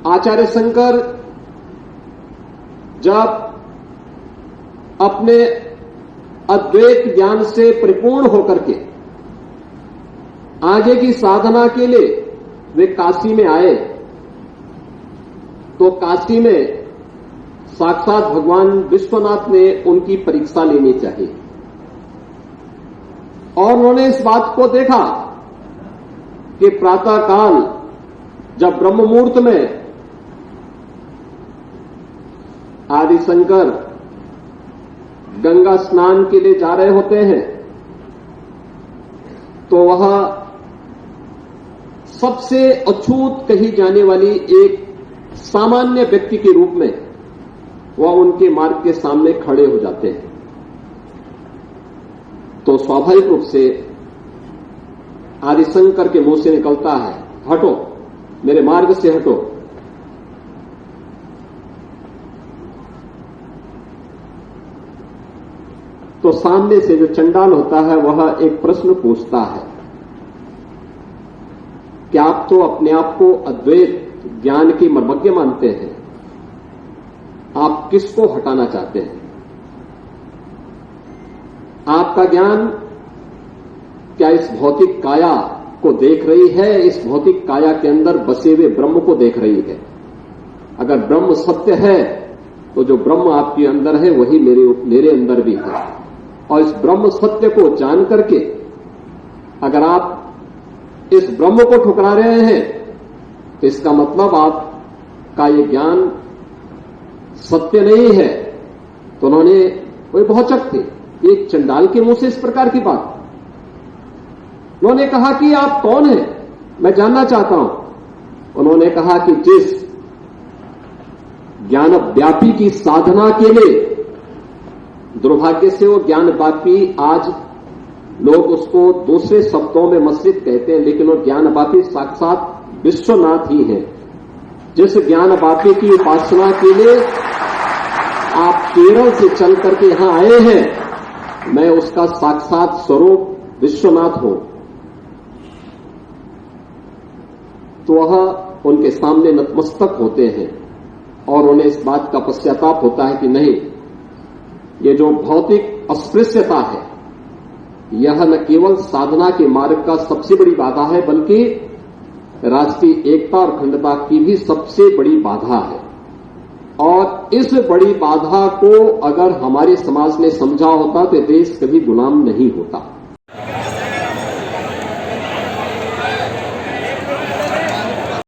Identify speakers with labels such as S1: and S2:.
S1: आचार्य शंकर जब अपने अद्वैत ज्ञान से परिपूर्ण होकर के आगे की साधना के लिए वे काशी में आए, तो काशी में साक्षात भगवान विश्वनाथ ने उनकी परीक्षा लेनी चाहिए। और उन्होंने इस बात को देखा कि प्रातःकाल जब ब्रह्म मुहूर्त में आदि शंकर गंगा स्नान के लिए जा रहे होते हैं, तो वह सबसे अछूत कही जाने वाली एक सामान्य व्यक्ति के रूप में वह उनके मार्ग के सामने खड़े हो जाते हैं। तो स्वाभाविक रूप से आदिशंकर के मुंह से निकलता है, हटो, मेरे मार्ग से हटो। तो सामने से जो चंडाल होता है वह एक प्रश्न पूछता है कि आप तो अपने आप को अद्वैत ज्ञान के मर्मज्ञ मानते हैं, आप किसको हटाना चाहते हैं? आपका ज्ञान क्या इस भौतिक काया को देख रही है, इस भौतिक काया के अंदर बसे हुए ब्रह्म को देख रही है? अगर ब्रह्म सत्य है तो जो ब्रह्म आपके अंदर है वही मेरे अंदर भी है। और इस ब्रह्म सत्य को जान करके अगर आप इस ब्रह्म को ठुकरा रहे हैं तो इसका मतलब आपका ये ज्ञान सत्य नहीं है। तो उन्होंने, वही भौचक थे, एक चंडाल के मुंह से इस प्रकार की बात। उन्होंने कहा कि आप कौन हैं, मैं जानना चाहता हूं। उन्होंने कहा कि जिस ज्ञान व्यापी की साधना के लिए, दुर्भाग्य से वो ज्ञान व्यापी आज लोग उसको दूसरे शब्दों में मस्जिद कहते हैं, लेकिन वो ज्ञान व्यापी साक्षात विश्वनाथ ही है। जिस ज्ञान व्यापी की उपासना के लिए आप केरल से चल करके यहां आए हैं, मैं उसका साक्षात स्वरूप विश्वनाथ हूं। तो वह उनके सामने नतमस्तक होते हैं और उन्हें इस बात का पश्चाताप होता है कि नहीं, ये जो भौतिक अस्पृश्यता है यह न केवल साधना के मार्ग का सबसे बड़ी बाधा है, बल्कि राष्ट्रीय एकता और अखंडता की भी सबसे बड़ी बाधा है। और इस बड़ी बाधा को अगर हमारे समाज ने समझा होता तो देश कभी गुलाम नहीं होता।